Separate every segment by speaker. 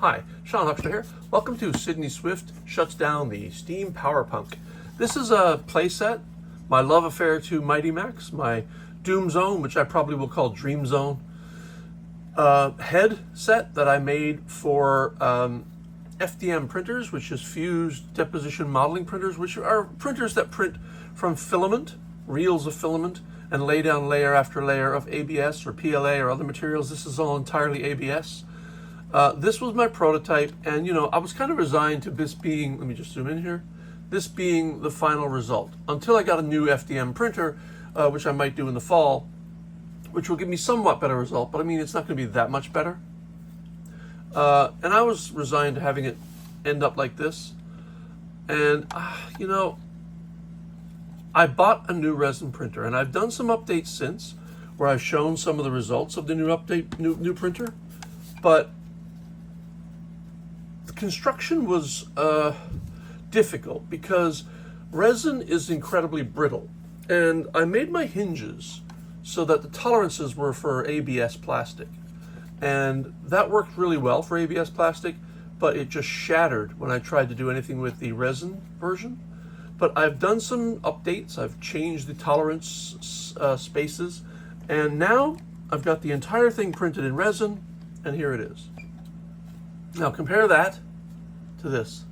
Speaker 1: Hi, Sean Huxter here. Welcome to Sydney Swift Shuts Down the Steam Power Punk. This is a playset, my love affair to Mighty Max, my Doom Zone, which I probably will call Dream Zone, head set that I made for FDM printers, which is fused deposition modeling printers, which are printers that print from filament, reels of filament, and lay down layer after layer of ABS or PLA or other materials. This is all entirely ABS. This was my prototype, and I was kind of resigned to this being, let me just zoom in here, this being the final result, until I got a new FDM printer, which I might do in the fall, which will give me somewhat better result, but I mean, it's not going to be that much better. And I was resigned to having it end up like this. And, I bought a new resin printer, and I've done some updates since, where I've shown some of the results of the new printer, but the construction was difficult because resin is incredibly brittle, and I made my hinges so that the tolerances were for ABS plastic, and that worked really well for ABS plastic, but it just shattered when I tried to do anything with the resin version. But I've done some updates, I've changed the tolerance spaces, and now I've got the entire thing printed in resin, and here it is. Now compare that to this.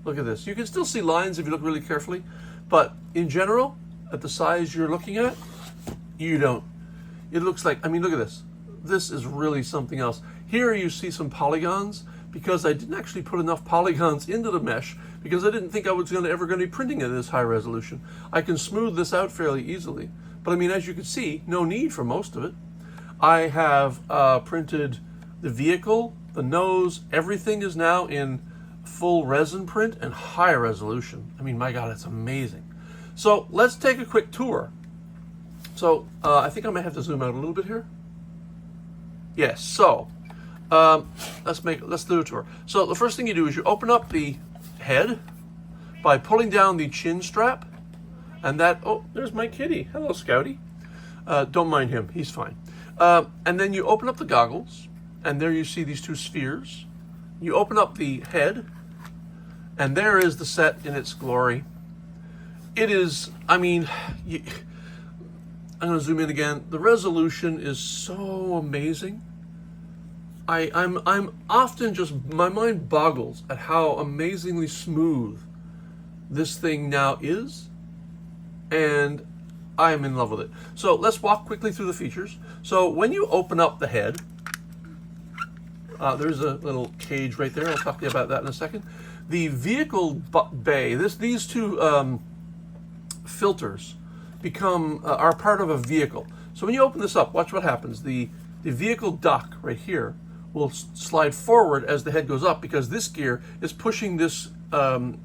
Speaker 1: Look at this. You can still see lines if you look really carefully, but in general, at the size you're looking at, you don't. It looks like, look at this. This is really something else. Here you see some polygons, because I didn't actually put enough polygons into the mesh, because I didn't think I was ever going to be printing at this high resolution. I can smooth this out fairly easily, but as you can see, no need for most of it. I have printed the vehicle, the nose, everything is now in full resin print and high resolution. My God, it's amazing. So let's take a quick tour. So I think I might have to zoom out a little bit here. Yes, so let's do a tour. So the first thing you do is you open up the head by pulling down the chin strap, and there's my kitty. Hello, Scouty. Don't mind him, he's fine. And then you open up the goggles, and there you see these two spheres. You open up the head, and there is the set in its glory. It is, I'm going to zoom in again. The resolution is so amazing. I'm often just, my mind boggles at how amazingly smooth this thing now is, and I am in love with it. So let's walk quickly through the features. So when you open up the head, there's a little cage right there. I'll talk to you about that in a second. The vehicle bay, these two filters are part of a vehicle. So when you open this up, watch what happens. The vehicle dock right here will slide forward as the head goes up, because this gear is pushing this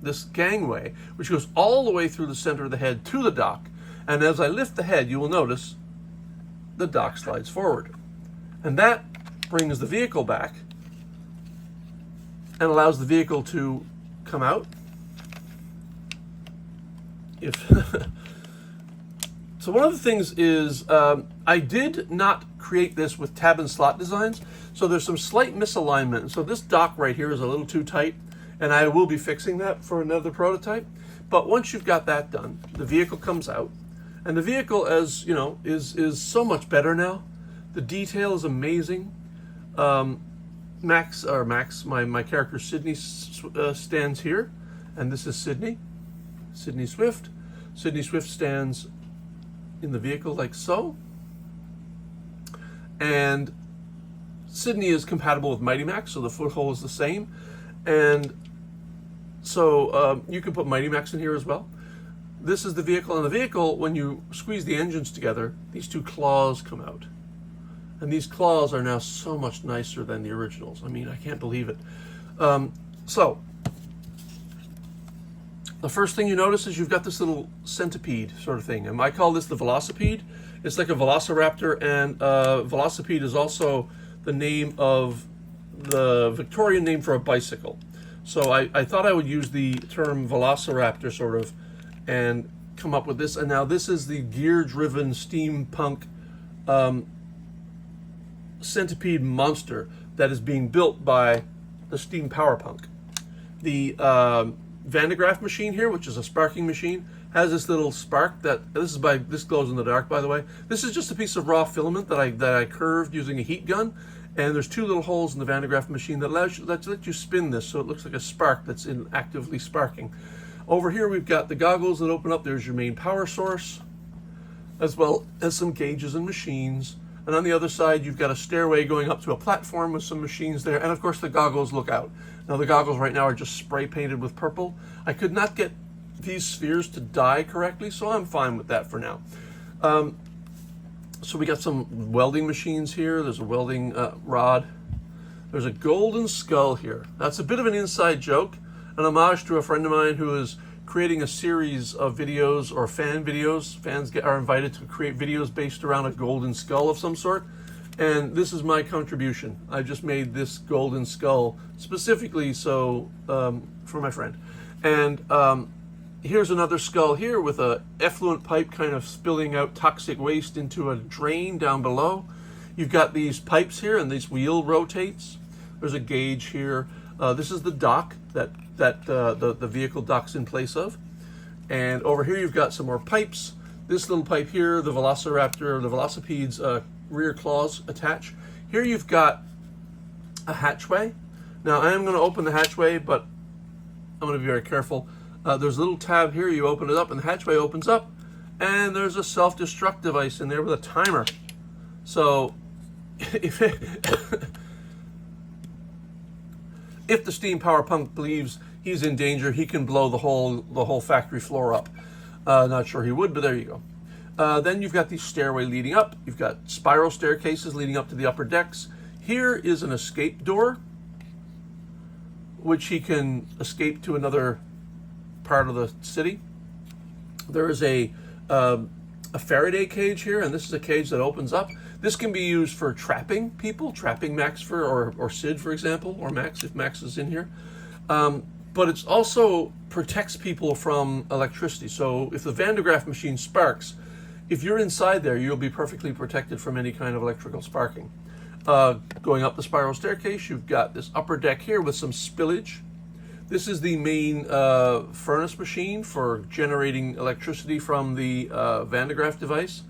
Speaker 1: this gangway, which goes all the way through the center of the head to the dock. And as I lift the head, you will notice the dock slides forward, and that brings the vehicle back and allows the vehicle to come out. So one of the things is I did not create this with tab and slot designs, so there's some slight misalignment. So this dock right here is a little too tight, and I will be fixing that for another prototype. But once you've got that done, the vehicle comes out, and the vehicle, as you know, is so much better now. The detail is amazing. Max, my character Sydney stands here, and this is Sydney Swift. Sydney Swift stands in the vehicle like so, and Sydney is compatible with Mighty Max, so the foothole is the same, and so you can put Mighty Max in here as well. This is the vehicle, and the vehicle, when you squeeze the engines together, these two claws come out, and these claws are now so much nicer than the originals. I can't believe it. So the first thing you notice is you've got this little centipede sort of thing, and I call this the velocipede. It's like a velociraptor, and velocipede is also the name of the Victorian name for a bicycle. So I thought I would use the term velociraptor sort of and come up with this. And now this is the gear-driven steampunk centipede monster. that is being built by the steam power punk. The Van de Graaff machine here, which is a sparking machine, has this little spark this glows in the dark, by the way. This is just a piece of raw filament that I curved using a heat gun, and there's two little holes in the Van de Graaff machine that let you spin this so it looks like a spark that's actively sparking. Over here we've got the goggles that open up. There's your main power source, as well as some gauges and machines. And on the other side, you've got a stairway going up to a platform with some machines there. And of course, the goggles look out. Now, the goggles right now are just spray painted with purple. I could not get these spheres to dye correctly, so I'm fine with that for now. So we got some welding machines here. There's a welding rod. There's a golden skull here. That's a bit of an inside joke, an homage to a friend of mine who is creating a series of videos or fan videos. Fans are invited to create videos based around a golden skull of some sort. And this is my contribution. I just made this golden skull specifically for my friend. And here's another skull here with a effluent pipe kind of spilling out toxic waste into a drain down below. You've got these pipes here, and this wheel rotates. There's a gauge here. This is the dock that the vehicle docks in place of. And over here you've got some more pipes. This little pipe here, the Velociraptor, the Velocipede's rear claws attach. Here you've got a hatchway. Now I am going to open the hatchway, but I'm going to be very careful. There's a little tab here. You open it up and the hatchway opens up, and there's a self-destruct device in there with a timer. So if the steam power punk believes he's in danger, he can blow the whole factory floor up. Not sure he would, but there you go. Then you've got the stairway leading up. You've got spiral staircases leading up to the upper decks. Here is an escape door, which he can escape to another part of the city. There is a Faraday cage here, and this is a cage that opens up. This can be used for trapping people, trapping Max or Sid, for example, or Max if Max is in here. But it also protects people from electricity. So if the Van de Graaff machine sparks, if you're inside there, you'll be perfectly protected from any kind of electrical sparking. Going up the spiral staircase, you've got this upper deck here with some spillage. This is the main furnace machine for generating electricity from the Van de Graaff device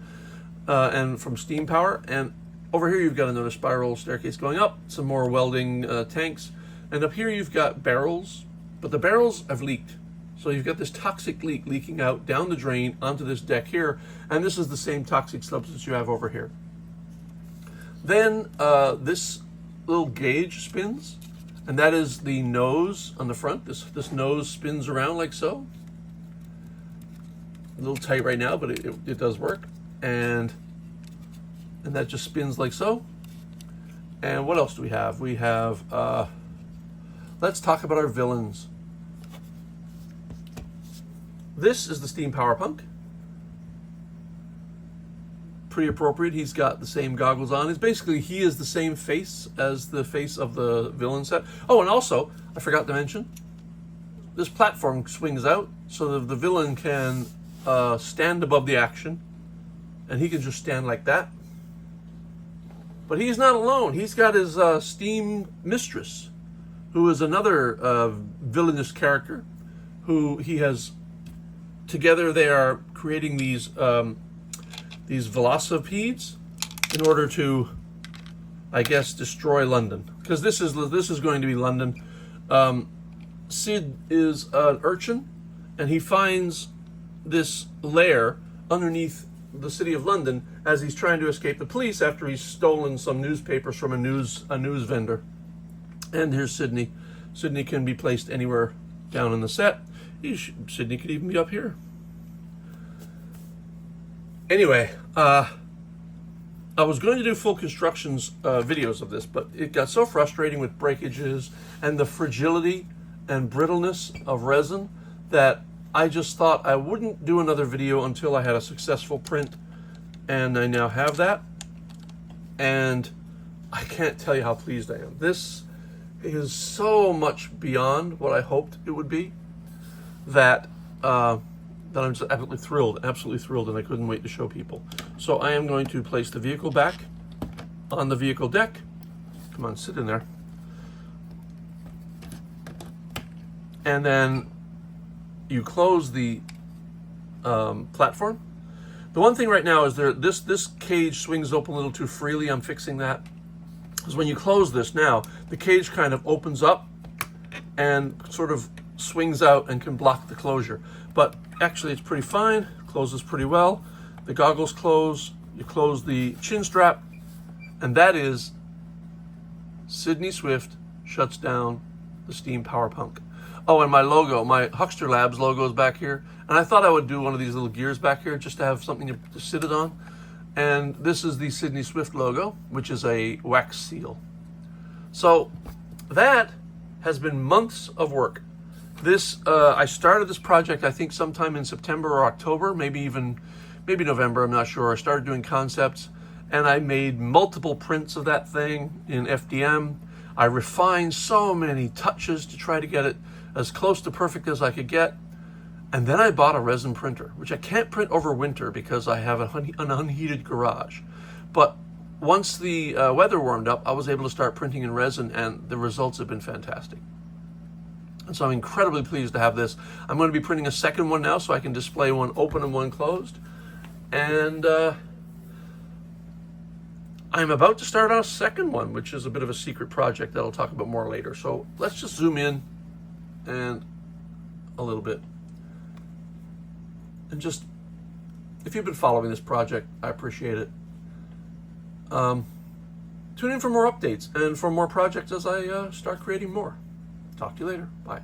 Speaker 1: and from steam power. And over here you've got another spiral staircase going up, some more welding tanks. And up here you've got barrels, but the barrels have leaked. So you've got this toxic leak leaking out down the drain onto this deck here, and this is the same toxic substance you have over here. Then this little gauge spins, and that is the nose on the front. This nose spins around like so. A little tight right now, but it does work. And that just spins like so. And what else do we have? We have, let's talk about our villains. This is the steam power punk. Pretty appropriate. He's got the same goggles on. He is the same face as the face of the villain set. Oh, and also, I forgot to mention, this platform swings out so that the villain can stand above the action, and he can just stand like that. But he's not alone. He's got his steam mistress, who is another villainous character, who he has. Together they are creating these velocipedes in order to, I guess, destroy London. Because this is going to be London. Sid is an urchin, and he finds this lair underneath the city of London as he's trying to escape the police after he's stolen some newspapers from a news vendor. And here's Sydney. Sydney can be placed anywhere down in the set. Sydney could even be up here. Anyway, I was going to do full constructions videos of this, but it got so frustrating with breakages and the fragility and brittleness of resin that I just thought I wouldn't do another video until I had a successful print, and I now have that, and I can't tell you how pleased I am. This is so much beyond what I hoped it would be that I'm just absolutely thrilled, and I couldn't wait to show people. So I am going to place the vehicle back on the vehicle deck, Come on, sit in there. And then you close the platform. The one thing right now is this cage swings open a little too freely. I'm fixing that. Because when you close this now, the cage kind of opens up and sort of swings out and can block the closure. But actually it's pretty fine, closes pretty well. The goggles close, you close the chin strap, and that is Sydney Swift shuts down the Steam Power Punk. Oh, and my logo, my Huckster Labs logo is back here. And I thought I would do one of these little gears back here just to have something to sit it on. And this is the Sydney Swift logo, which is a wax seal. So that has been months of work. This I started this project, I think, sometime in September or October, maybe November, I'm not sure. I started doing concepts, and I made multiple prints of that thing in FDM. I refined so many touches to try to get it as close to perfect as I could get. And then I bought a resin printer, which I can't print over winter because I have an unheated garage. But once the weather warmed up, I was able to start printing in resin, and the results have been fantastic. And so I'm incredibly pleased to have this. I'm going to be printing a second one now so I can display one open and one closed. And I'm about to start on a second one, which is a bit of a secret project that I'll talk about more later. So let's just zoom in and a little bit. And just, if you've been following this project, I appreciate it. Tune in for more updates and for more projects as I start creating more. Talk to you later. Bye.